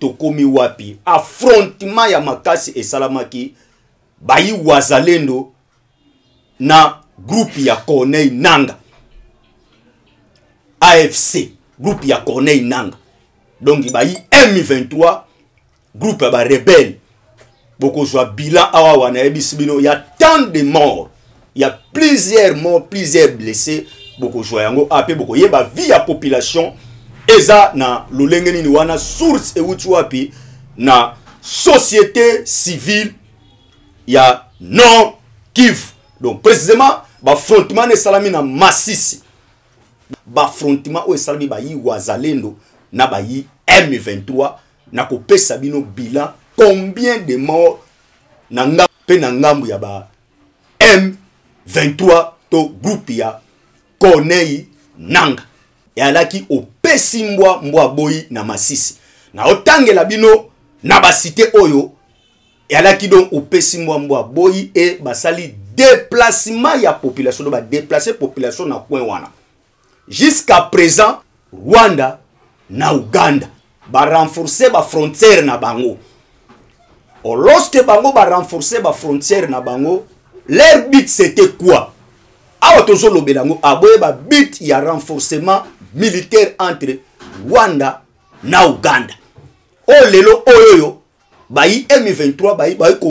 tokomi wapi affrontement ya makasi esalamaki bayi wazalendo na groupe ya Corneille Nangaa AFC groupe ya Corneille Nangaa donc bayi M23 groupe ya ba rebelle boko jwa bilan awa wana yebisi bino ya tant de morts, il y a plusieurs morts, plusieurs blessés boko jwa yango ape boko yeba vie ya population eza na lolenge nini wana source euti wapi na société civile ya Nord Kivu. Donc précisément ba affrontement ne salami na Masisi, ba affrontement o salami ba yi wazalendo na ba yi M23 na kopesa bino bilan combien de morts na ngambu ya ba M23 to groupe ya Corneille Nangaa yalaki opesi mbwa boyi na Masisi na otangela bino na ba cité oyo yalaki donc opesi mbwa boyi et basali déplacement ya population do ba déplacer population na coin wana jusqu'à présent Rwanda na Uganda ba renforcer ba frontière na bango. Lorsque bango ba renforcer ba frontière na bango, leur but c'était quoi? Awa tozo lobelango aboye ba but ya renforcement militaire entre Rwanda na Uganda. O lelo oyoyo bayi M23 bayi ko.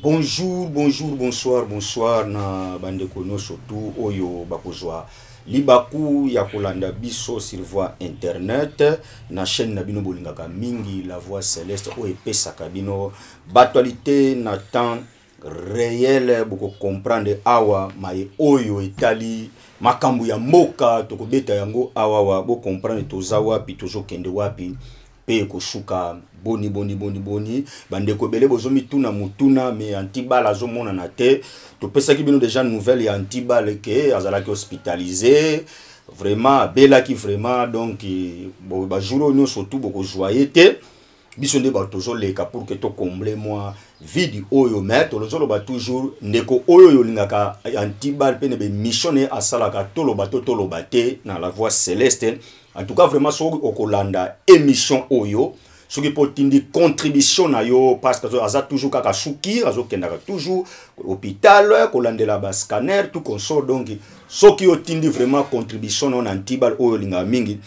Bonjour, bonsoir na bandeko no surtout oyo bakozwa libaku ya kolanda biso sur voie internet na chaîne na bino bolingaka mingi la voix céleste o epesaka bino batualité na temps réel boko comprendre awa maye oyo etali makambu ya mboka tokobeta yango awa wa bo comprendre toza wapi tozokende wapi pe koshuka boni bandeko bele bozomi tuna mutuna me antibala zo mona na te to pesaki bino déjà nouvelle ya antibala ke azalaki hospitalisé vraiment bela ki vraiment donc bo ba jour no surtout boko joyeux te biso nde ba tozo leka pour que to combler moi vide oyo mais to lozo ba toujours ndeko oyo yo lingaka antibala pe ne be missionner asalaka to lo bate na la voix céleste. En tout cas vraiment so okolanda émission oyo ce qui peut tindi contribution na yo parce que aza toujours kaka shuki azo kendaka toujours hôpital kolandela ba scanner tout consort donc so qui otindi vraiment contribution non antibal oyo linga mingi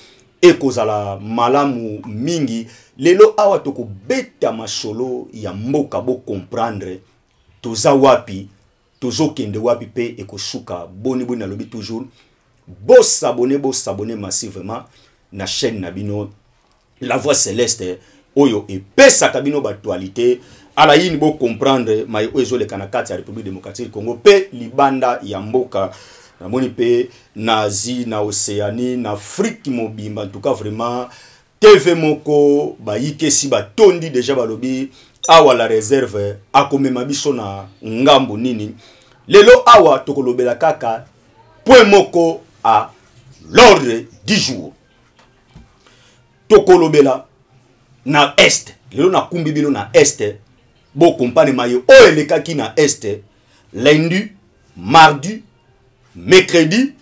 e kozala malamu mingi lelo awa toko beta masolo ya mboka bo comprendre toza wapi tozo kende wapi pe e koshuka boni na lobi toujours boss abonner massivement na chaîne nabino la voix céleste oyo et pesa kabino actualité ala yini bo comprendre mai ozo le kanakati ya République démocratique Congo pe libanda ya mboka na moni pe na Asie na Océanie na Afrique mobimba en tout cas vraiment TV moko ba yikesi ba tondi déjà balobi awa la réserve akomema biso na ngambo nini lelo awa tokolobela kaka point moko à l'ordre du jour. Tokolobela na est, lelo na kumbibino na est, bo compane mayo o elekaki na est, lundi, mardi, mercredi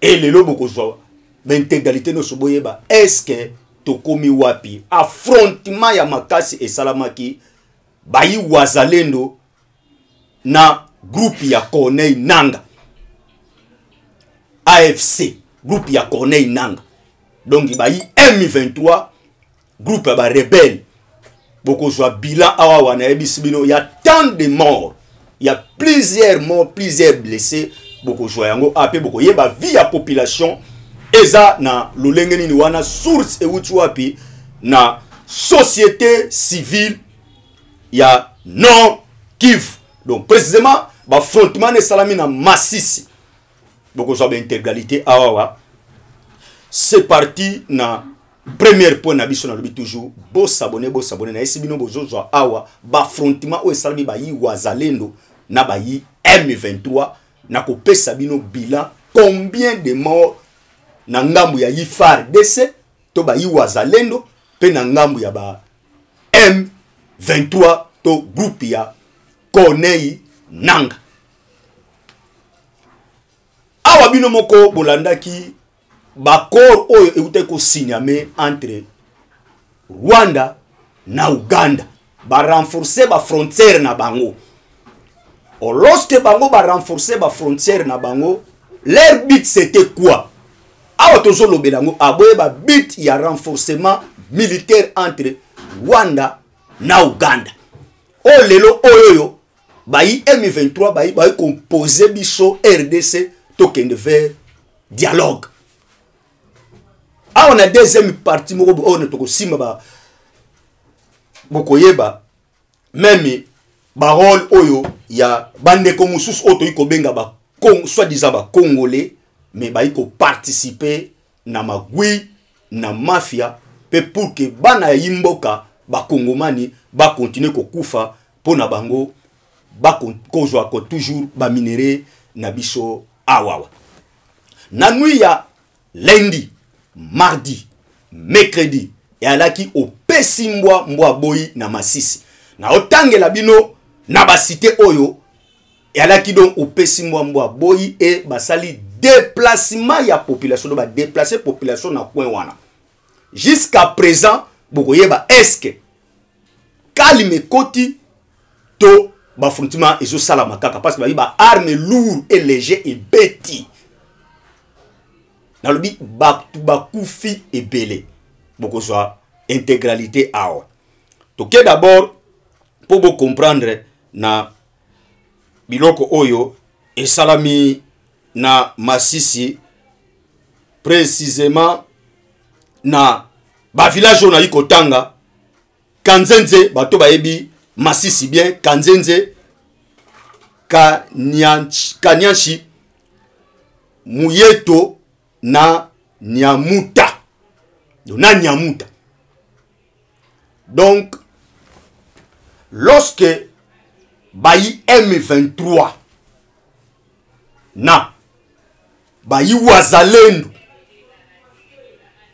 et lelo boko zwa l'intégralité no soboyeba est-ce que tokomi wapi affrontement ya makasi esalamaki bayi wazalendo na groupe ya Corneille Nangaa AFC groupe ya Corneille Nangaa donc bayi M23 groupe ba rebelle boko jwa bilan awa wana yebisi bino ya tant de morts, il y a plusieurs morts, plusieurs blessés boko jwa yango ape boko yeba vie ya population eza na lolenge nini wana source euti wapi na société civile ya Nord Kivu. Donc précisément ba affrontement ne salami na Masisi boko jwa ba intégralité awa. C'est parti na premier point na biso na lobi toujours bo s'abonner na esibino bozozo awa ba affrontement o salami ba yi wazalendo na ba yi M23 na kopesa bino bilan combien de morts na ngambu ya FARDC to ba yi wazalendo pe na ngambu ya ba M23 to groupe ya Corneille Nangaa. Awa bino moko bolandaki bakor oyo eute ko signame entre Rwanda na Uganda ba renforcer ba frontière na bango. Lorsque bango ba renforcer ba frontière na bango, leur but c'était quoi? Awa tozo lobelango aboye ba but ya renforcement militaire entre Rwanda na Uganda. O lelo oyo bayi M23 bayi composer biso RDC tokende vers dialogue. On a deuxième partie moko on toko sima ba bokoyeba même ba rôle oyo ya bande ko mususu oto iko benga ba soit-disant ba congolais mais ba iko participer na magui na mafia pe pour que bana yimboka ba kongomani ba continuer ko kufa pona bango ba kozwa ko toujours ba minéré na biso awawa. Na nuit ya lundi, mardi, mercredi et alaki au pesimbwa mbwa boyi na Masisi. Na otangela bino na ba cité oyo et alaki donc au pesimbwa mbwa boyi et basali déplacement ya population, ba déplacer population na coin wana. Jusqu'à présent, bokoyeba est-ce kalime koti to ba frontima ezo sala makaka parce que ba armes lourdes et légers et bêtis. Dans le but bakufi et belé. Beaucoup soit intégralité awa. Donc d'abord pour vous comprendre na biloko oyo et salami na Masisi précisément na ba village on a eu Kotanga Kanzenze bato baebi Masisi bien Kanzenze Kanyanshi Muyeto na Nyamuta. Donc lorsque bayi M23 na bayi wazalendo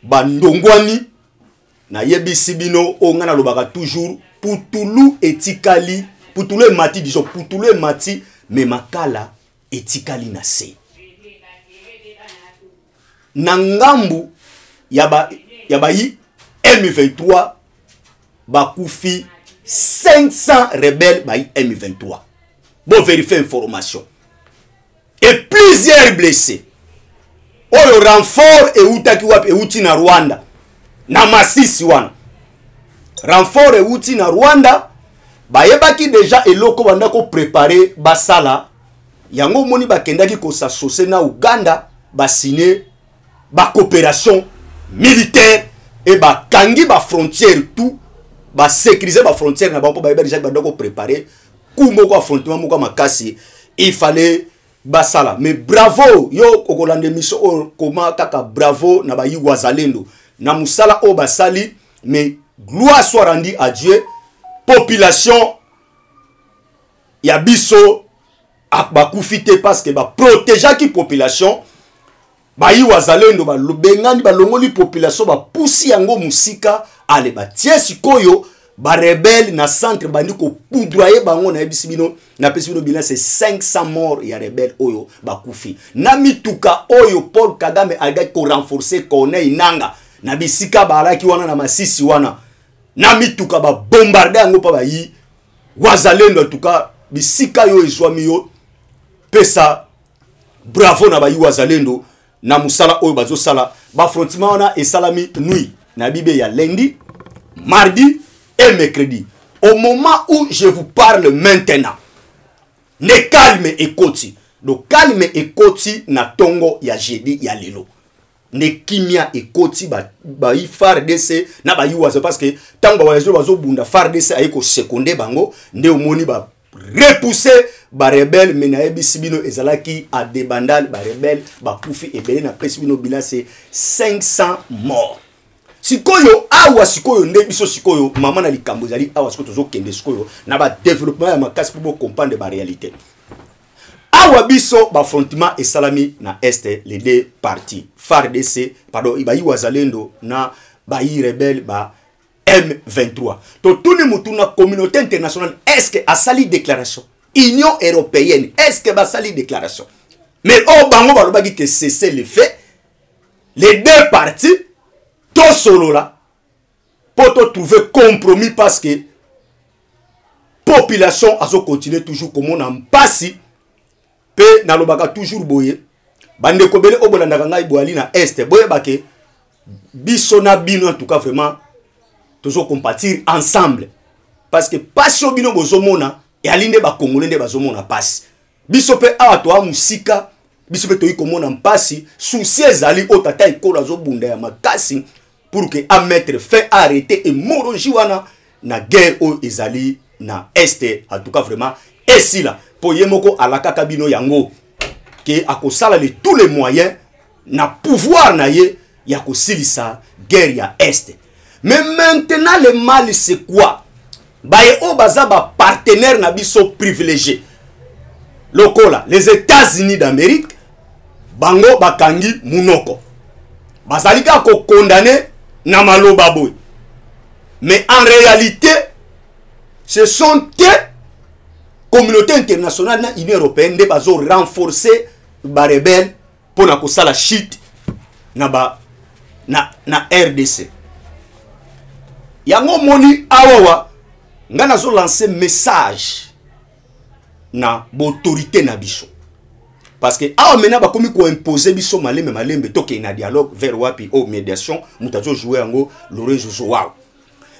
bandongwani na yebisi bino ongana lobaka toujours putulu etikali putulu emati disons putulu emati me makala etikali na se. Nangambu yabayi M23 bakufi 500 rebelles bayi M23. Bon vérifier information. Et plusieurs blessés. Oyo renfort et utaki wapi e uti na Rwanda. Na Masisi wana. Renfort et uti na Rwanda. Bayebaki déjà eloko banda ko préparer basala. Yango moni bakendaki ko s'associer na Uganda ba signer ba coopération militaire et ba kangi ba frontière tout ba sécuriser ba frontière na ba po ba déjà ba doko préparer kumbo ko affrontement moko makasi il fallait basala mais bravo yo kokolande mission koma kaka bravo na ba wazalendo na musala o basali mais gloire soit rendue à Dieu population ya biso akbakufite parce que ba protéger qui population bayi wazalendo ba lobengani ba longoli population ba pusi yango musika ale ba tie sikoyo ba rebelle na centre bandi ko poudroyer bango na ebisibino na pesibino bilan c'est 500 morts ya rebelle oyo ba kufi na mituka oyo Paul Kagame aga ko renforcer Corneille Nanga na bisika balaki wana na Masisi wana na mituka ba bombarder yango pa bayi wazalendo en tout cas bisika yo ezwami yo pesa bravo na bayi wazalendo na musala oyo bazo sala ba frontima wana esalami nuit na bibe ya lundi, mardi et mercredi. Au moment où je vous parle maintenant, ne calme et koti. Donc calme et koti na tongo ya jeudi ya lelo. Ne kimia et koti ba yi FARDC na ba yi wazo parce que tango ba wazo bunda FARDC ayiko seconde bango nde omoni ba repousser ba rebelle menaebi sibino ezalaki a debandal ba rebelle ba kufi ebele na presibino bilan c'est 500 morts. Sikoyo awa sikoyo nde biso sikoyo mama na likambo zali awa sikoyo tozo kende sikoyo na ba développement ya makasi pour comprendre ba réalité. Awa biso ba frontima et salami na este les deux parties FARDC pardon ibayi wazalendo na bayi rebelle ba M23. To tourne mutuna communauté internationale est-ce que a sali déclaration Union européenne est-ce que ba sali déclaration mais au bango ba lobaki que cesser les faits les deux parties to solo là pour te trouver compromis parce que population a continué toujours comme on en passe pe na lobaka toujours boye bande ko bele obolanda ngai boali na est boye bake biso na bino en tout cas vraiment toujours compatir ensemble parce que passion bino bozomona et alinde ba congolais nde bazomona passe biso pe awa to musika biso pe to ikomona mpasi souci ezali o tata ikola zo bunda ya makasi pour que a mettre fin arrêter et moroji wana na guerre o ezali na este en tout cas vraiment et là pour yemoko alaka kabino yango que akosala tous les moyens na pouvoir na ye ya kosilisa guerre ya este. Mais maintenant le mal c'est quoi? Baye o baza ba partenaire na biso privilégié lokola les États-Unis d'Amérique bango bakangi munoko bazalika ko condamner na maloba boy. Mais en réalité ce sont eux communauté internationale na Union européenne de bazo renforcer ba rebelle pour na kosala shit na ba na RDC. Yango moni awawa ngana zo lancer message na autorité na biso parce que awa mena ba komi ko imposer biso malembe toke na dialogue vers wapi au médiation mutazo jouer yango Lorenzo Zoao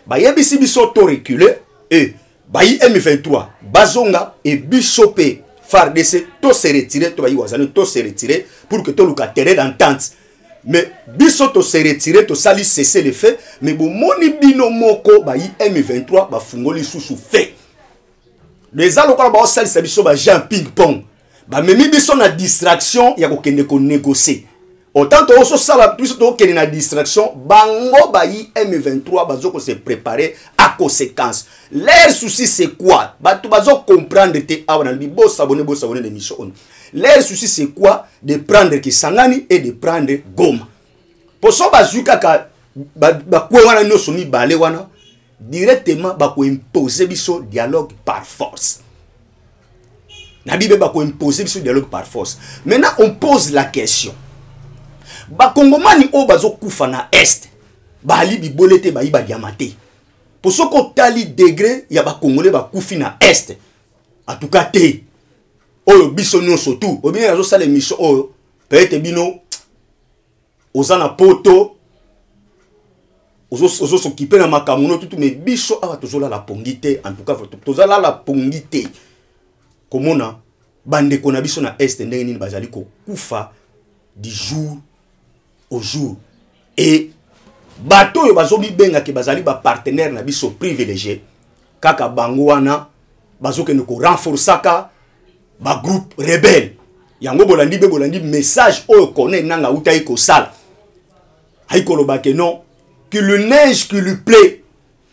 ba yebisi biso to reculer et bayi M23 bazonga et bisopé FARDC to se retirer to bayi wazane to se retirer pour que to luka terrain d'entente mais biso to se retirer to sali cesser le fait mais bo moni bino moko bayi M23 ba fungoli susu fait les alokala ba sali sa biso ba Jean ping pong ba memi biso na distraction ya ko kende ko négocier autant to so sala biso to kende na distraction bango bayi M23 bazoko se préparer à conséquence. Leur souci c'est quoi? Bato bazo comprendre te awana bi bo s'abonner l'émission. Leur souci c'est quoi? De prendre Kisangani et de prendre Goma. Pour ça bazuka ka ba kwe wana no somi balé wana directement ba ko imposer biso dialogue par force. Na bibe ba ko imposer biso dialogue par force. Maintenant on pose la question. Ba kongomani o bazo kufa na est. Ba ali bibolete ba iba diamate. Pour ce qu'on tali degré, il y a des Congolais qui sont na est. En tout cas, oyo biso nyo surtout. Ou bien ils ont les missions oyo peut-être bino ozana poto ozo s'occuper na makamuno tout mais biso awa tozola la pongité en tout cas tozola la pongité. Komona bande kona biso na est ndenge nini bazali ko kufa du jour au jour et bato yo bazo bibenga ke bazali ba partenaire na biso privilégié kaka bango wana bazo ke ko renforcer ba groupe rebelle yango bolandi message oyo connaît nanga utai ko sala hay ko loba ke non que le neige qui lui plaît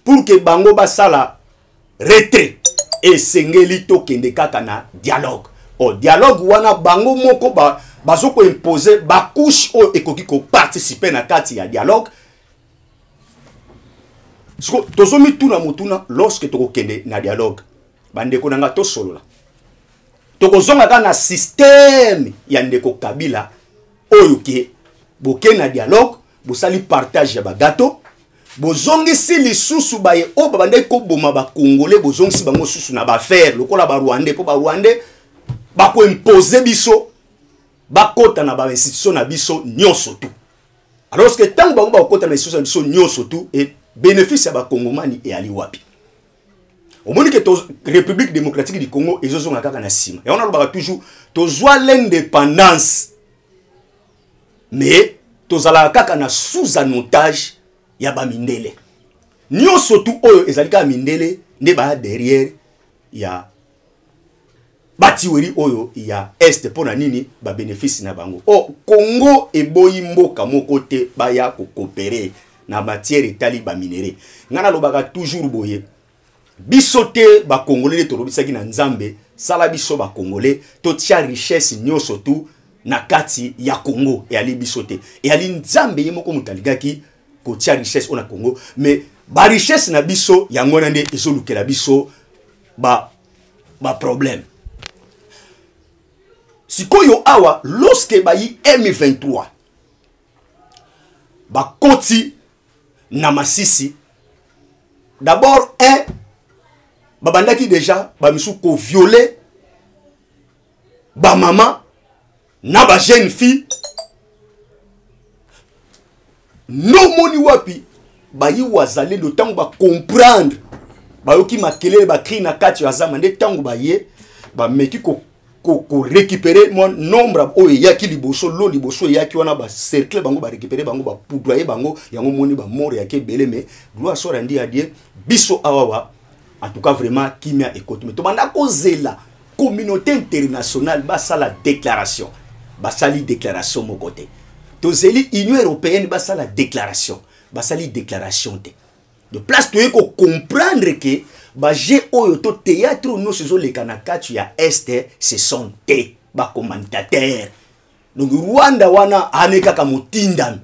pour que bango ba sala retrait et sengeli to kende kaka na dialogue o dialogue wana bango moko bazo ko imposer ba couche o ekoki ko participer na kati ya dialogue. Tozomi tuna mutuna lorsque toko kende na dialogue bandeko nanga to solo la toko zonga kana système ya ndeko Kabila oyo ke boke na dialogue bosali partage ya bagato bozongi si lisusu baye o babande ko boma ba congolais bozongi si bango susu na ba faire lokola ba Rwandais po ba Rwandais ba ko imposer biso ba kota na ba institution na biso nyonso tout alors que tant bango ba kota na institution na biso nyonso tout et bénéfice à Bakongomani et Ali Wapi. Au moment que la République démocratique du Congo et Zozo Ngaka na sima. Et on a toujours tozoa l'indépendance. Mais tozala kaka na sous un otage ya ba mindele. Nyo surtout oyo ezalika mindele ne ba derrière ya batiweri oyo ya est pona nini ba bénéfice na bango. Oh Congo e boyi mboka moko te ba ya ko coopérer na matière etali ba minéré ngana lobaka toujours boye bisote ba congolais to lobisaki na nzambe sala biso ba congolais to tia richesse nyoso tout na kati ya Congo et ali bisote et ali nzambe yemoko mutaligaki ko tia richesse ona Congo mais ba richesse na biso yango nande ezolukela biso ba problème sikoyo awa lorsque bayi M23 ba koti na Masisi d'abord babandaki déjà ba misu ko violer ba maman na ba jeune fille no moni wapi ba yi wazale le temps ba comprendre ba yoki makelele ba cri na kati ya zama nde tango ba ye ba meki ko récupérer mon nombre o yaki liboso lo liboso yaki wana ba cercle bango ba récupérer bango ba poudroyer bango yango moni ba mort yaki belé mais gloire sora ndi adie biso awawa en tout cas vraiment kimia ekoto mais to banda ko zela communauté internationale ba sala déclaration ba sali déclaration mon côté to zeli union européenne ba sala déclaration ba sali déclaration te de place to ko comprendre que ba je oyo to théâtre no sezo le kanakatu ya este ce sont des ba commentateurs donc Rwanda wana aneka ka motindami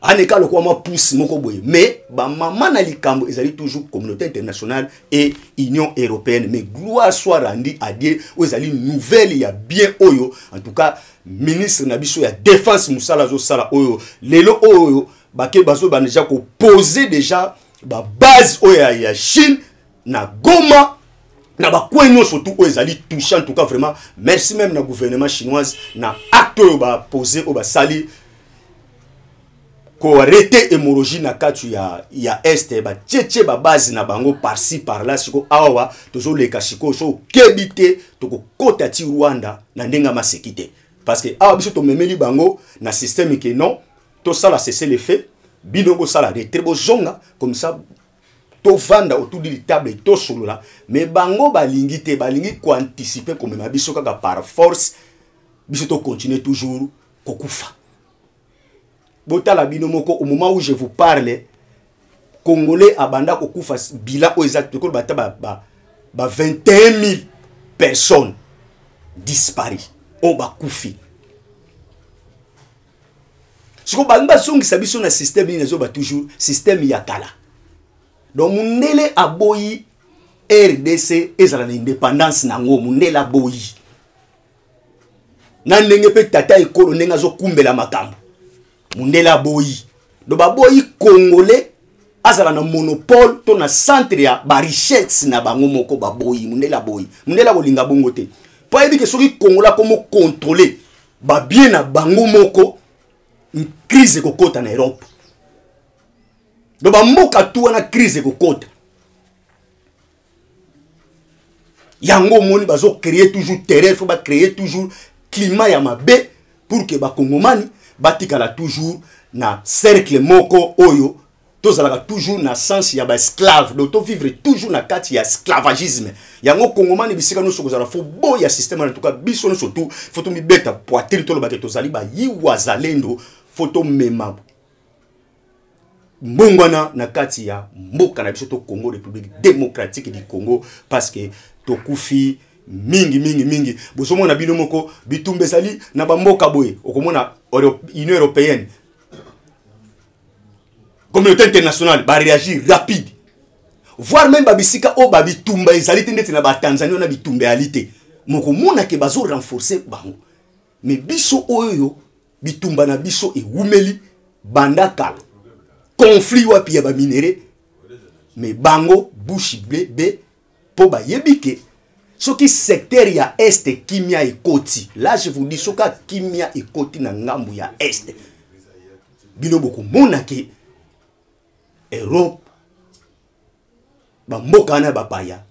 aneka lokwa ma pousse moko boye mais ba mama na likambo ezali toujours communauté internationale et union européenne mais gloire soit rendue à Dieu ezali nouvelle ya bien oyo en tout cas ministre na biso ya défense musala zo sala oyo lelo oyo bake bazo ba déjà ko poser déjà ba base oyo ya Chine na Goma na ba kwenyo surtout oyo ezali touché en tout cas vraiment merci même na gouvernement chinoise na acte oyo ba poser oyo ba sali ko arrêter hémorragie na katu ya este ba tchétché ba base na bango par-ci par-là siko awa tozo leka siko so kebité to ko kota ti Rwanda na ndenga masekité parce que awa biso to memeli bango na système que non to sala cesser les faits binongo sala de très beau zonga comme ça to vanda autour de table to solo là mais bango balingi te balingi ko anticiper comme ma biso kaka par force biso to continuer toujours kokufa. Botala bino moko au moment où je vous parle Congolais abanda kokufa bila o exact ko bata ba 21 000 personnes disparues o bakufi. Siko banga songi sabiso na système ni nazo ba toujours système ya kala. Donc mundele aboyi RDC ezala na indépendance nango mundele aboyi. Na ndenge pe tata ekolo ndenge zo kumbela makambo. Mundela boyi do baboyi congolais azala na monopole to na centre ya ba richesse na bango moko baboyi mundela boyi mundela bolinga bongo te po yebi ke soki kongola komo contrôler ba bien na bango moko une crise kokota na Europe do ba mboka tu na crise kokota yango moni bazo créer toujours terrain faut ba créer toujours climat ya mabe pour que ba kongomani batikala toujours na cercle moko oyo tozalaka toujours na sens ya ba esclave donc to vivre toujours na kati ya esclavagisme yango kongomani bisika no sokozala fo boya système en tout cas biso no surtout faut to mibeta poitrine to lobate tozali ba yiwazalendo photo mema mbongwana na kati ya mboka na biso to Congo République démocratique du Congo parce que to kufi mingi bosomo na bino moko bitumbe sali na bamboka boye okomona Union européenne communauté internationale ba réagir rapide voire même babisika o babitumba ezali tendete na ba Tanzanie na bitumbe alite moko mona ke bazo renforcer bango mais biso oyo bitumba na biso e wumeli banda kala conflit wapi ya ba minéré mais bango bouche be po ba yebike soki secteur ya est kimia ekoti là je vous dis soka kimia ekoti na ngambu ya est bino boko mona ke Europe ba mboka na bapaya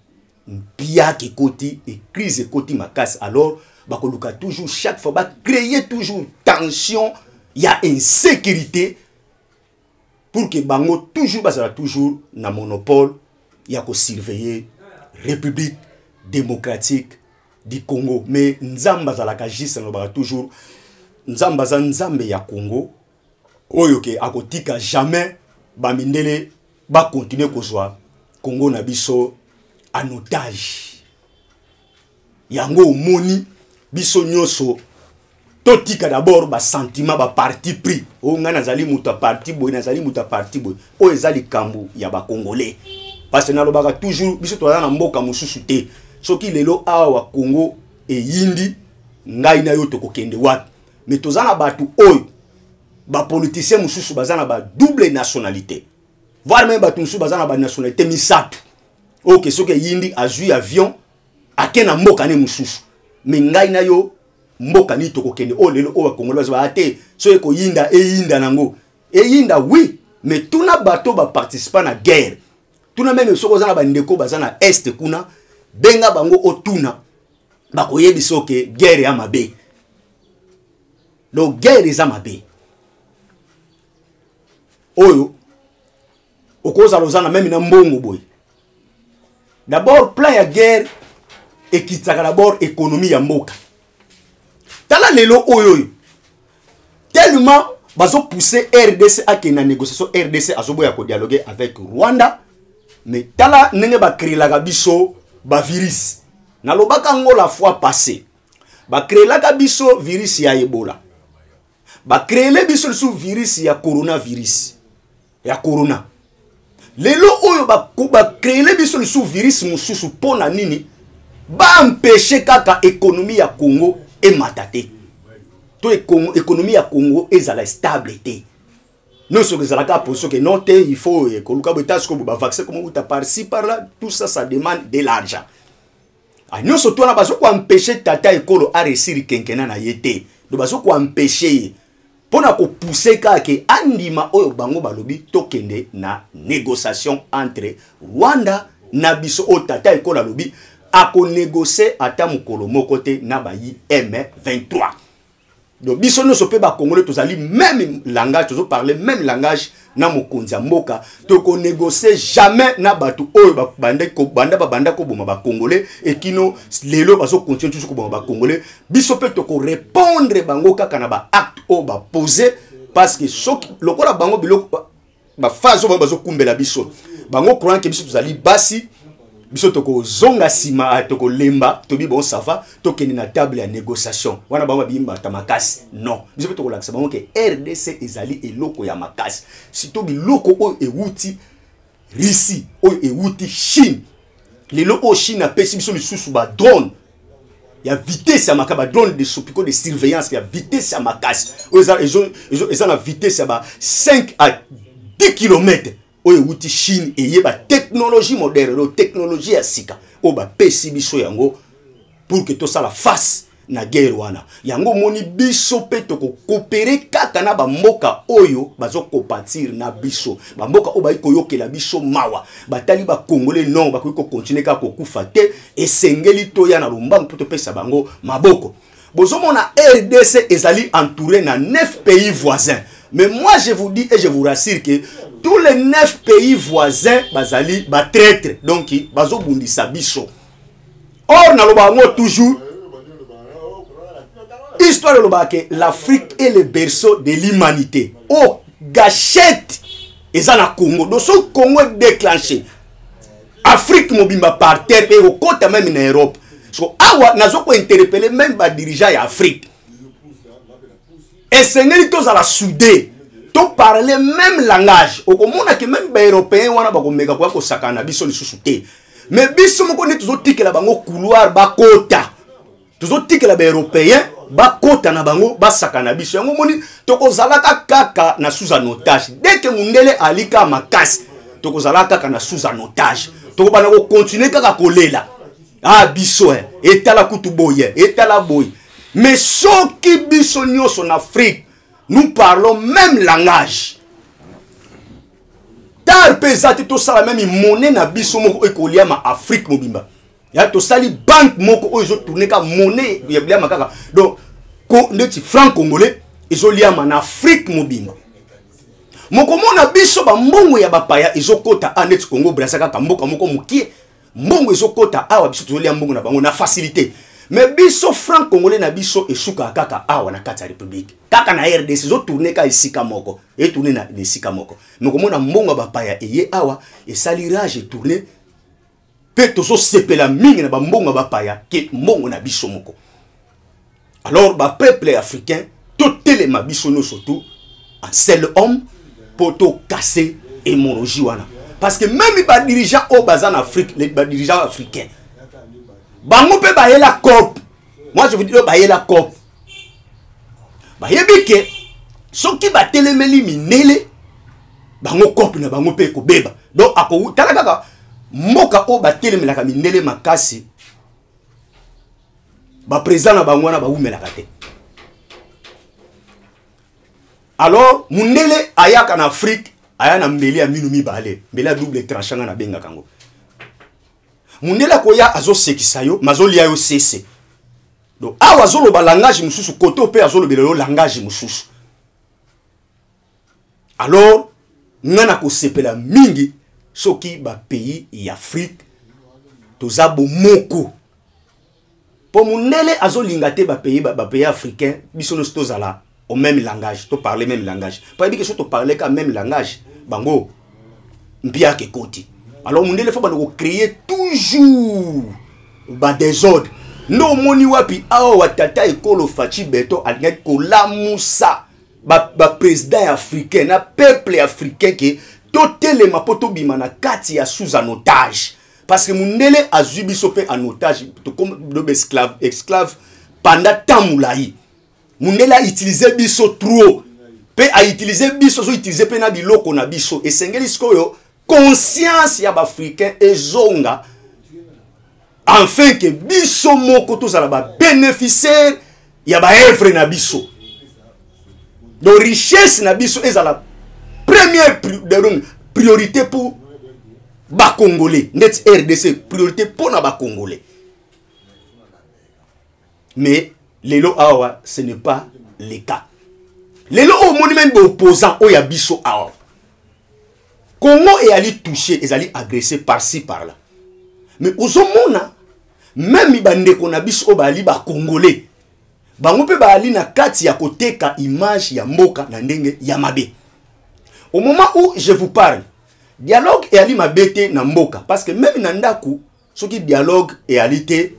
pia ki koti et crise ekoti makasi alors bakoluka toujours chaque fois ba créer toujours tension ya insécurité pour que bango toujours basala toujours na monopole ya ko surveiller République démocratique du Congo mais nzamba zalaka juste no ba toujours nzamba za nzambe ya Congo oyo ke akotika jamais ba mindele ba continuer kozwa Congo na biso en otage yango omoni biso nyoso totika d'abord ba sentiment ba parti pris o nga nazali muta parti boy nazali muta parti boy o ezali kambu ya ba congolais parce que nalobaka toujours biso to na mboka mususu te soki lelo awa Congo e yindi ngai na yo to kokende wapi mais tozana batu oyo ba politicien mususu bazana ba double nationalité voir même batunsu bazana ba nationalité misato OK soke yindi azui avion akena mboka ne mususu mais ngai na yo mboka ni tokokende o lelo o bakongolo ba ate so ko yinda yinda nango yinda oui mais tuna bato ba participer na guerre tuna même soko zana ba ndeko bazana est kuna benga bango otuna bakoyebi soke guerre ya mabe donc guerre eza mabe oyo okoza lozana même na mbongo boy d'abord plan ya guerre ekitaka d'abord économie ya mboka tala lelo oyo tellement bazo pousser RDC à na négociation RDC azoboya ko dialoguer avec Rwanda mais tala nenge ba créer la biso ba virus na lobaka ngo la fois passée ba créer la biso virus ya Ebola ba créer le biso sous virus ya coronavirus ya corona lelo oyo ba créer le biso sous virus mususu pona nini ba empêcher kaka économie ya Congo et matate to économie ya Congo ezala stable te non ce que ça la position que non te il faut que luka betas ko ba vaccin comme uta par ci par là tout ça ça demande de l'argent ah non surtout na baso ko empêcher tata ekolo a réussir kenkena na yete do baso ko empêcher pona ko pousser kaka andima oyo bango balobi tokende na négociation entre Rwanda na biso o tata ekolo alobi a ko négocier ata mukolo moko te na ba M23 donc biso no sope ba congolais tozali même langage tozo parler même langage na mokonzi mboka to ko négocier jamais na batu oyo ba banda ko boma ba congolais et kino lelo baso continuer toujours ko boma ba congolais biso pe to ko répondre bango kaka na ba acte o ba poser parce que soki lokola bango biloko ba phase o bazo kumbela biso bango courant ke biso tozali basi biso toko zonga sima toko lemba tobi bon ça va tokeni na table ya négociation wana bango bimba ta makasi non biso toko lakisa bango ke RDC ezali eloko ya makasi sito biloko o ewuti Russie o ewuti Chine lelo o Chine apesi biso lisusu ba drone ya vitesse ya makaba drone de sopiko de surveillance ya vitesse ya makasi o eza na vitesse ya ba 5 à 10 km oye wuti Chine et ba technologie moderne technologie ya sika o ba pesi biso yango pour que tout ça la face na guerre wana yango moni biso pe to ko coopérer kaka na ba mboka oyo bazo compatir na biso ba mboka o ba ikoyokela biso mawa batali ba congolais non ba ko continuer ka ko kufa te esengeli to ya na lumbangu pour to pesa bango maboko bozo mona RDC ezali entouré na 9 pays voisins. Mais moi je vous dis et je vous rassure que tous les 9 pays voisins bazali ba traître donc bazo bundisa biso. Or na loba ngo toujours histoire loba que l'Afrique est le berceau de l'humanité. Oh gâchette ezana Congo donc ce Congo est déclenché. Afrique mobimba par terre et au côté même en Europe. So awa nazo ko interpeller même ba dirigeant ya Afrique. Et sengeli tous à la soudée. To parler même langage. Au komona que même ba européen wana ba ko meka ko sakana biso lisusu te. Mais biso moko ni tuzo tikela bango couloir ba kota. Tuzo tikela ba européen ba kota na bango ba sakana biso. Yango moni to ko zalaka kaka na sous en otage. Dès que mundele alika makasi, to ko zalaka kaka na sous en otage. To ko bana ko continuer kaka kolela. Ah biso etala kutu boye etala boye mais soki biso nyos en Afrique nous parlons même langage tar pesati to sala même monnaie na biso moko ekolia ma Afrique mobimba ya to sali banque moko oyo tourner ka monnaie ya blia makaka donc ko ndeti franc congolais ezolia ma na Afrique mobimba moko mona biso ba mbongo ya bapaya ezokota anet Congo Brazzaville ka mboka moko mukie mbongo ezokota awa biso tozolia mbongo na bango na facilité mais biso franc congolais na biso esuka kaka awa na kati ya république kaka na RDC zo tourner ka esika moko et tourner na esika moko mais komona mbongo bapaya eye awa esalirage tourner pe tozo sepela mingi na ba mbongo bapaya ke mbongo na biso moko alors ba peuple africain to telema biso no surtout un seul homme pour to casser hémorragie wana. Parce que même les dirigeants au bas en Afrique, les dirigeants africains, bango pe ba la COP. Moi je vous dis ba la COP. Ba yebike ceux qui ba telemeli minele bango kopi na bango pe ko beba. Donc ako tala kaka mboka o batelemelaka mindele makasi ba président na bango na ba umelaka te. Alors mundele ayaka na Afrique aya na mbeli ya minu mibale mbeli ya double tranchant na benga kango mundele koya azo sekisa yo mazo lia yo cesse. Donc awa zolo ba langage mususu koto pe azolo belelo langage mususu. Alors ngana ko sepela mingi soki ba pays ya Afrique toza bomoko po mundele azo lingate ba pays africain biso no tozala au même langage, to parler même langage. Pas dire que si tu parles quand même langage, bango, bien que côté. Alors mon faut bango créer toujours ba désordre. No moni wapi awa watata ekolo fachi beto alget ko la musa ba président africain na peuple africain que totele mapoto bima na kati ya sous en otage. Parce que mundele azubi sope en otage to comme esclave pendant tant moulaï. Mundela utiliser biso trop pe a utiliser biso so utiliser pe na biloko na biso et sengeli skoyo conscience ya ba africain ezonga enfin que biso moko tozala ba bénéficiaire ya ba œuvre na biso. Donc richesse na biso ezala première priorité pour ba congolais net RDC priorité pour na ba congolais. Mais Lelo awa, ce n'est pas le cas. Lelo au monde même opposant au yabiso awa. Congo est allé toucher, est allé agresser par-ci par-là. Mais aux homona, même ibande qu'on a biso au bali ba congolais. Bango pe bali na kati ya kote ka image ya mboka na ndenge ya mabe. Au moment où je vous parle, dialogue est allé mabete na mboka parce que même na ndaku, ce qui dialogue est allé te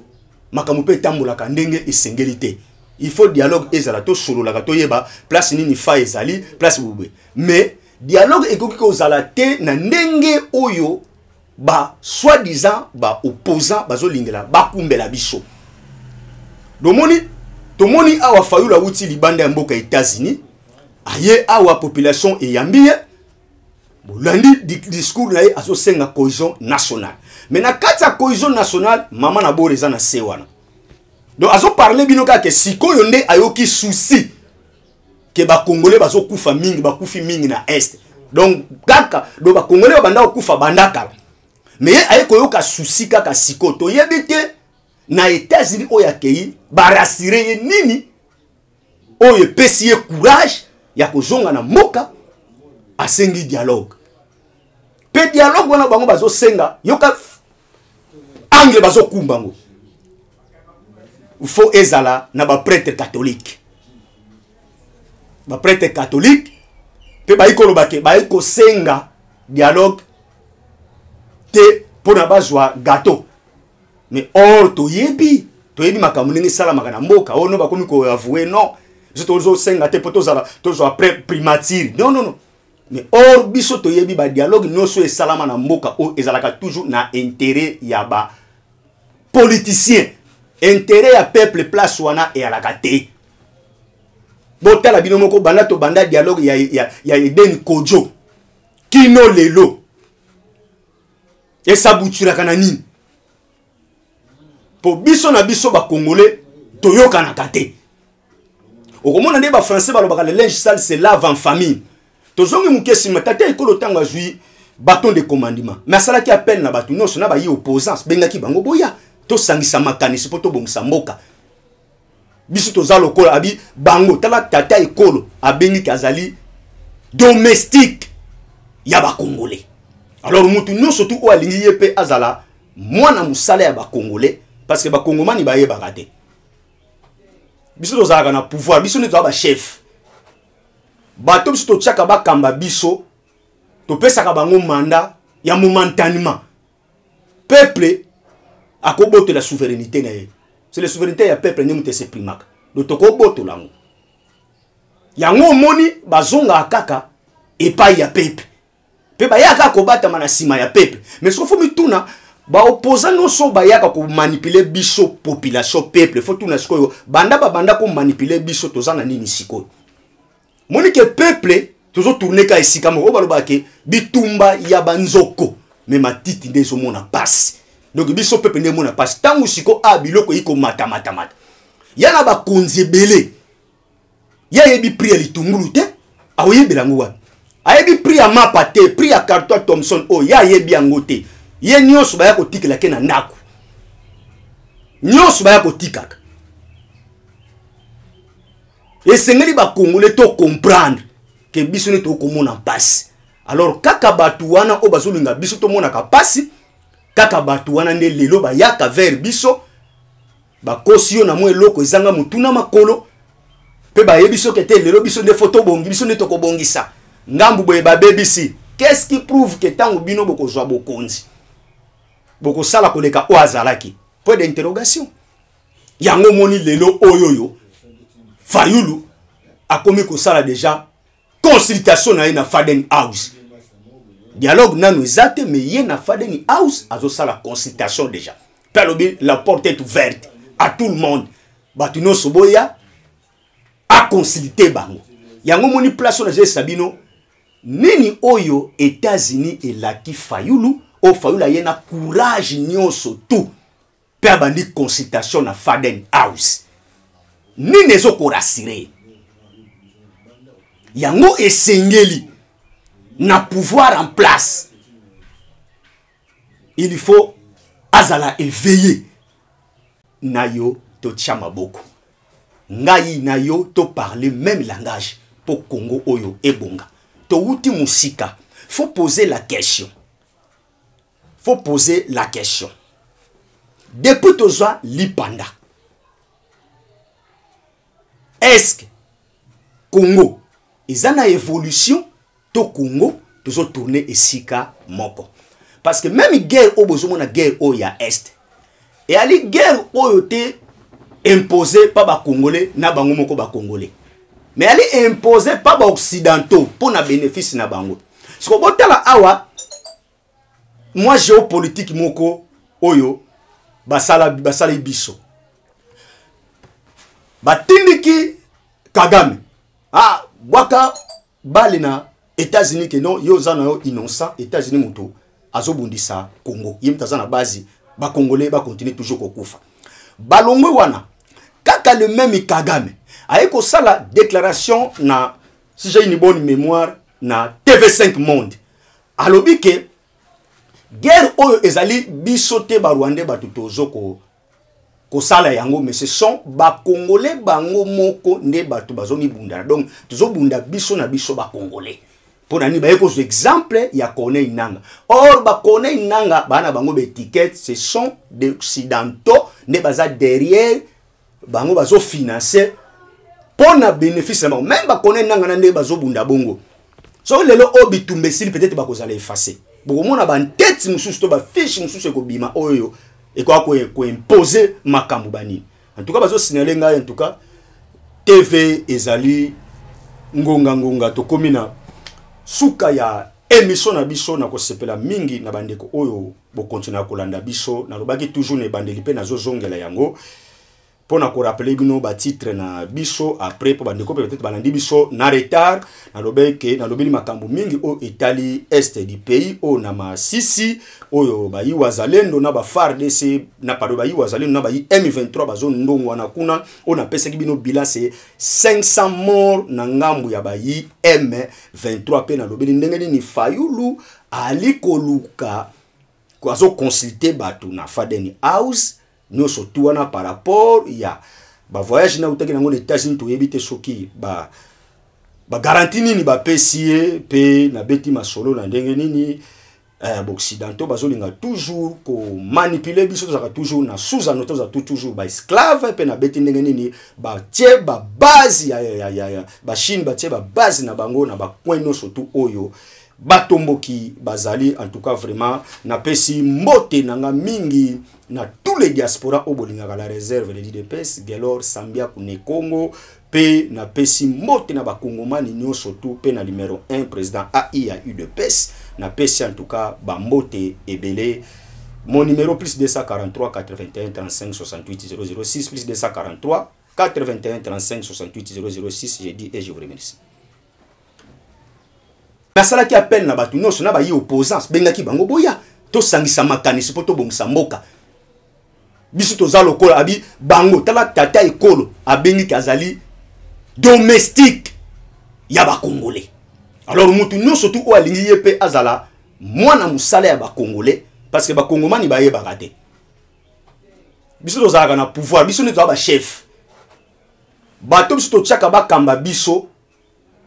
makamupe tambola kandenge esengelité. Il faut dialogue ezala to solo la to yeba place nini fa ezali place bube. Mais dialogue ekoki ko zala te na ndenge oyo ba soi-disant ba opposant bazo lingela ba kumbela biso. Domoni tomoni awa fayula wuti libanda ya mboka États-Unis aye awa population eyambiye bolandi discours na ye aso senga cohésion nationale. Mais na kati ya cohésion nationale mama na boreza na sewana. Donc azo parler binoka ke siko yonde ayoki souci ke ba congolais bazo kufa mingi ba kufi mingi na est. Donc kaka do ba congolais banda kufa bandaka. Mais aye koyoka souci kaka siko to yebite na États-Unis oya kei ba rassurer nini oye pesier courage ya kozonga na moka asengi dialogue. Pe dialogue wana bango bazo senga yoka angle bazo kumbango. Il faut ezala na ba prêtre catholique. Ba prêtre catholique pe ba ikolo bake ba iko senga dialogue te pona bazwa gâteau. Mais or to yebi makamunenge sala makana mboka ono bakomi ko avouer non. Je tozo senga te poto zala tozo après primature. Non. Mais or biso to yebi ba dialogue no so esalama na mboka o ezalaka toujours na intérêt ya ba politicien. Intérêt ya peuple place wana et à la gâté. Bota la binomoko banda to banda dialogue ya Eden Kojo. Kino lelo. Et ça boutura kanani. Po biso na biso ba congolais toyoka na gâté. Okomona nde ba français balobaka le linge sale c'est lave en famille. Tozongi mukesi matata ekolo tanga zui bâton de commandement. Mais ça la ki appelle na batu no sona ba yi opposance bengaki bango boya. To sangisa makanisi poto bongisa mboka biso toza lokola abi bango tala tata ekolo abengi kazali domestique ya ba congolais. Alors mutu no surtout o alingi yepe azala mwana musala ya ba congolais parce que ba congomani ba ye bagate biso toza na pouvoir biso ne toza ba chef bato biso to tchaka ba kamba biso to pesa ka bango mandat ya momentanément peuple akoboto la souveraineté na ye. C'est la souveraineté ya peuple ni mutese primaka. Do tokoboto lango. Yango moni bazonga akaka epai ya peuple. Pe ba yaka ko bata mana sima ya peuple. Mais ce faut mituna ba opposant no so ba yaka ko manipuler biso population peuple. Faut tuna sikoyo banda ko manipuler biso tozana nini sikoyo. Moni ke peuple toujours tourner ka esika moko baloba ke bitumba ya banzoko mais matiti ndezo mona passe donc biso pepe nde mona passe tangu siko a biloko iko mata yana ba konzi belé ya yebi prix ya litungulu te aoyebi lango wa ayebi prix ya mapa te prix ya carton Thomson o ya yebi yango te ye nyonso ba ya kotikela ke na ndako nyonso ba ya kotikaka esengeli ba congolais to comprendre que biso ne to komona passe alors kaka batu wana o bazolinga biso to mona ka passe kaka batu wana nde lelo ba yaka vers biso ba kosio na mo eloko ezanga mutuna makolo pe ba yebiso kete lelo biso nde photo bongi biso ne to ko bongisa ngambu boye ba BBC qu'est-ce qui prouve que tango bino boko zwa bokonzi boko sala koleka o azalaki point d'interrogation yango moni lelo oyoyo Fayulu a commis ko sala déjà consultation na Faden House dialogue nanu ezate mais ye na Faden House azo sala consultation déjà pelobi la porte est ouverte à tout le monde batuno soboya a consulter bango yango moni place na je sabino nini oyo États-Unis et la ki Fayulu o Fayulu ye na courage nyonso tout pe bandi consultation na Faden House ni nezo ko rassurer yango esengeli na pouvoir en place il faut azala éveillé na yo to tchama boko ngai na yo to parler même langage pour Congo oyo ebonga to uti musika faut poser la question depuis toza lipanda est-ce que Congo ils ont une évolution to Congo toujours tourner esika moko parce que même guerre au besoin na guerre au ya est et ali guerre au te imposé par ba congolais na bango moko ba congolais mais ali imposé par ba occidentaux pour na bénéfice na bango ce que botala awa moi géopolitique moko oyo basala biso batindiki Kagame waka bali na États-Unis que non yo zana yo innocent États-Unis muto azobundisa Congo yimtaza na base ba congolais ba continuer toujours kokufa balongwe wana kaka le même Kagame ayeko sala déclaration na si j'ai une bonne mémoire na TV5 Monde alobi ke guerre oyo ezali bisote ba Rwandais ba tutozoko ko sala yango mais ce sont ba congolais bango moko nde batu bazomi bunda donc tuzo bunda biso na biso ba congolais pour nani ba yeko exemple ya Corneille Nangaa or ba Corneille Nangaa bana bango be étiquette ce sont des occidentaux nde baza derrière bango bazo financer pour na bénéfice même ba Corneille Nangaa nde bazo bunda bongo so lelo obitumbe sili peut-être ba kozala effacer boko mona ba tête mususu to ba fiche mususu ko bima oyo et quoi imposer makambu bani en tout cas bazo signaler ngai en tout cas TV ezali ngonga to komina suka ya émission na biso na ko sepela mingi na bandeko oyo bo continuer kolanda biso na lobaki toujours ne bandeli pe na zo zongela yango pona ko rappeler bino ba titre na biso après pour bandeko peut-être balandi biso na retard na lobeke na lobeli makambu mingi o Italie est du pays o na masisi oyo ba yi wazalendo na ba FARDC na paro ba yi wazalendo na ba yi M23 bazo ndongo wana kuna o na pesa bino bilan c'est 500 morts na ngambu ya ba yi M23 pe na lobeli ndenge ni Fayulu ali koluka kwazo consulter batu na Faden House nous surtout wana par rapport ya ba voyage na utaki nango États-Unis to yebite soki ba garantie nini ba PCA pe na beti masolo na ndenge nini occidentaux bazolinga toujours ko manipuler biso zaka toujours na sous-anoto za toujours ba esclave pe na beti ndenge nini ba tie ba base ya ba Chine ba tie ba base na bango na ba coin no surtout oyo batomboki bazali en tout cas vraiment na pesi mbote nanga mingi na tous les diaspora au bolinga la réserve de l'IDPS Gelor Sambia Kune Congo pe na pesi mbote na bakongomani nyo surtout pe na numéro 1 président AIAU de PES na pesi en tout cas ba mbote ebele mon numéro plus 243 81 35 68 006 plus 243 81 35 68 006 j'ai dit et je vous remercie. Nasala ki appel na batu nyonso na ba yi opposants bengaki bango boya to sangisa makanisi po to bongisa mboka. Biso to za lokola abi bango tala tata ekolo abengi kazali domestique ya ba congolais. Alors mutu nyonso tu o alingi yepe azala mwana musala ya ba congolais parce que ba congomani ba yeba kate. Biso to za na pouvoir, biso ne to ba chef. Bato biso to tchaka ba kamba biso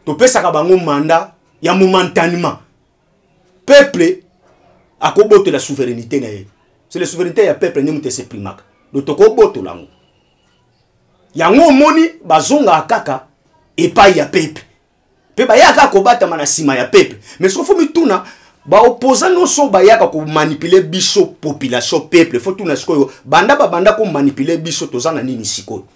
to pesa ka bango mandat ya momentanément. Peuple a kobote la souveraineté na ye. C'est la souveraineté ya peuple ne mutese primaka. Do to koboto lango. Yango moni bazonga akaka epai ya peuple. Pe ba yaka ko bata mana sima ya peuple. Mais so fo mituna ba opposant no so ba yaka ko manipuler biso population peuple. Faut tuna sikoyo banda ko manipuler biso tozana nini sikoyo.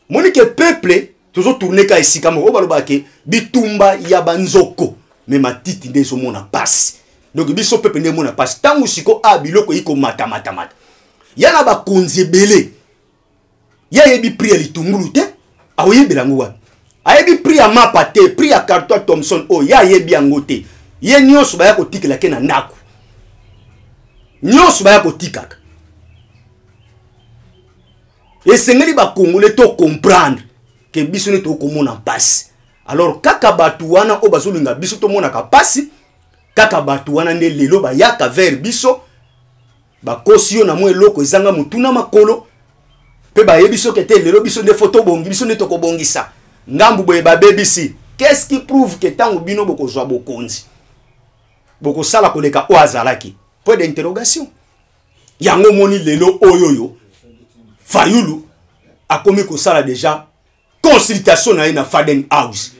Moni ke peuple toujours tourner ka esika mo baloba ke bitumba ya banzoko mais matiti ndezo mona passe. Donc biso peuple nde mona passe tangu siko a biloko iko mata. Yana ba konzebele. Ya yebi pri litungulu te aoyebela ngwa. Ayebi pri ya mapa te, pri ya Carter Thompson o ya yebi yango te. Ye nyonso ba ya kotikela ke na ndako. Nyonso ba ya kotikaka. Et sengeli ba congolais to comprendre que biso ne to komona passe. Alors kaka batu wana o bazolinga biso to mona ka passe, kaka batu wana nde lelo ba yaka vers biso ba kosio na mwe loko ezanga mutuna makolo pe ba yebiso ke te lelo biso nde photo bongi biso ne to ko bongisa ngambu boye ba bebisi. Qu'est-ce qui prouve que tango bino boko zwa bokonzi boko sala koleka o azalaki? Point d'interrogation. Yango moni lelo oyoyo Fayulu a commis ko sala déjà consultation na Faden House.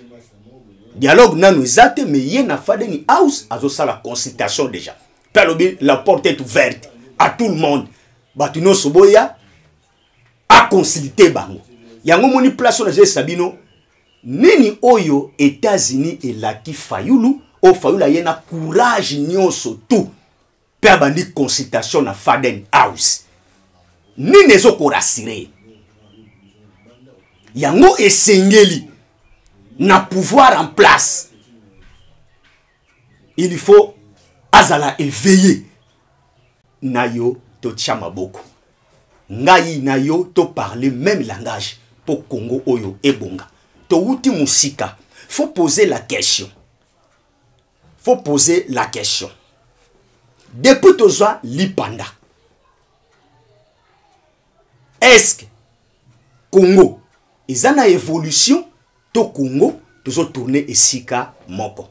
Dialogue nanu ezate mais ye na Faden House azo sala consultation déjà. Pelobi la porte est ouverte à tout le monde. Batuno soboya a consulter bango. Yango moni place na Sabino nini oyo États-Unis et laki Fayulu o Fayulu yena courage nyonso tout. Per bandi consultation na Faden House. Nini ezo ko rassurer. Yango esengeli na pouvoir en place. Il faut azala éveillé. Nayo to chamaboko. Ngai nayo to parler même langage pour Congo oyo ebonga. To wuti musika. Faut poser la question. Faut poser la question. Depuis toza lipanda. Est-ce que Congo ils ont une évolution to Congo toujours tourner esika moko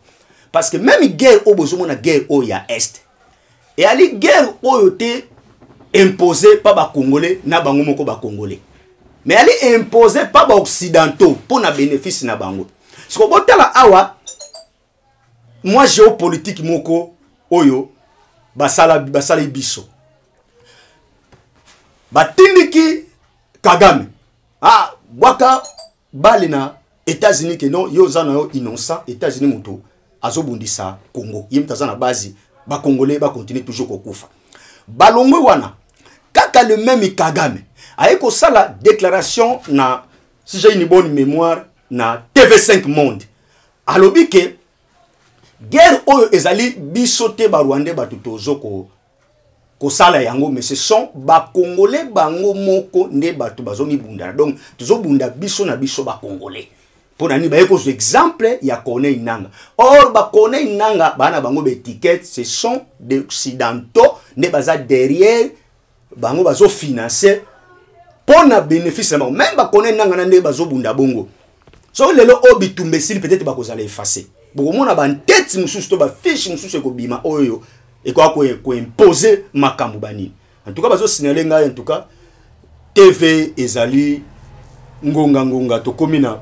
parce que même guerre au besoin na guerre au ya est et ali guerre au te imposée par ba congolais na bango moko ba congolais mais ali imposée par ba occidentaux pour na bénéfice na bango ce ko botala awa moi géopolitique moko oyo basala biso batindiki Kagame ah Waka balina États-Unis que non yo zana yo innocent États-Unis muto azobundisa Congo yimtazana base ba congolais ba continuer toujours kokufa balongwe wana kaka le même Kagame aiko sala déclaration na si j'ai une bonne mémoire na TV5 Monde alobi ke guerre oyo ezali bisote ba Rwandais batutozoko ko sala yango mais ce sont ba congolais bango moko nde batu bazoni bunda donc tuzo bunda biso na biso ba congolais pour nani ba yeko exemple ya Corneille Nangaa or ba Corneille Nangaa bana bango be étiquette ce sont des occidentaux ne baza derrière bango bazo financer pour na bénéfice même ba Corneille Nangaa nde bazo bunda bongo so lelo obitumbe sili peut-être ba kozala effacer boko mona ba tête mususu to ba fiche mususu ko bima oyo et quoi ko imposer makambu bani en tout cas bazo signaler ngai en tout cas TV ezali ngonga to komina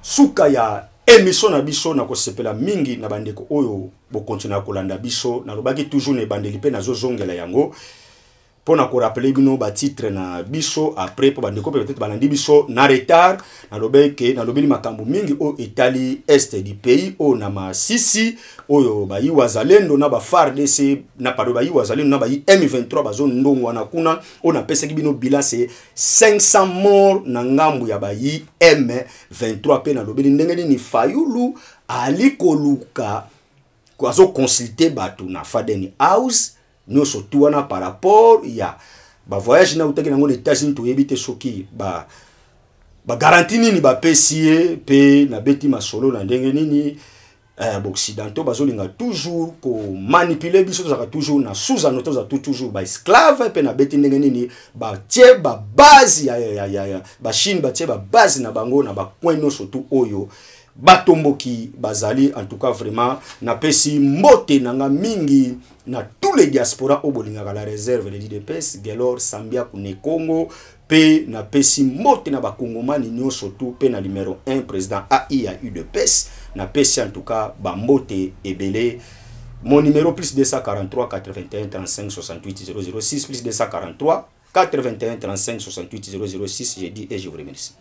suka ya émission na biso na ko sepela mingi na bandeko oyo bo continuer kolanda biso na lobaki toujours ne bandeli pe na zo zongela yango pona ko rappeler bino ba titre na biso après po bandeko peut-être balandi biso na retard na lobeke na lobeli makambu mingi o Italie est du pays o na masisi oyo ba yi wazalendo na ba FARDC na paro ba yi wazalendo na ba yi M23 bazo ndongo na kuna o na pesa bino bilan c'est 500 morts na ngambu ya ba yi M23 pe na lobeli ndenge ni Fayulu ali koluka azo consulter bato na Faden House nous surtout wana par rapport ya ba voyage na utaki nango États-Unis to yebite soki ba garantie nini ba PCA pe na beti masolo na ndenge nini occidentaux bazolinga toujours ko manipuler biso za toujours na sous anoto za toujours ba esclave pe na beti ndenge nini ba tie ba base ya ba Chine ba tie ba base na bango na ba coin surtout oyo batomboki bazali en tout cas vraiment na pesi mbote nanga mingi na tous les diaspora au bolinga la réserve de l'IDPS Gelor Sambia kune Congo pe na pesi mbote na bakongomani nyo surtout pe na numéro 1 président AI a UDPS na pesi en tout cas ba mbote ebele. Mon numéro plus 243 81 35 68 006 plus 243 81 35 68 006. Je dis et je vous remercie.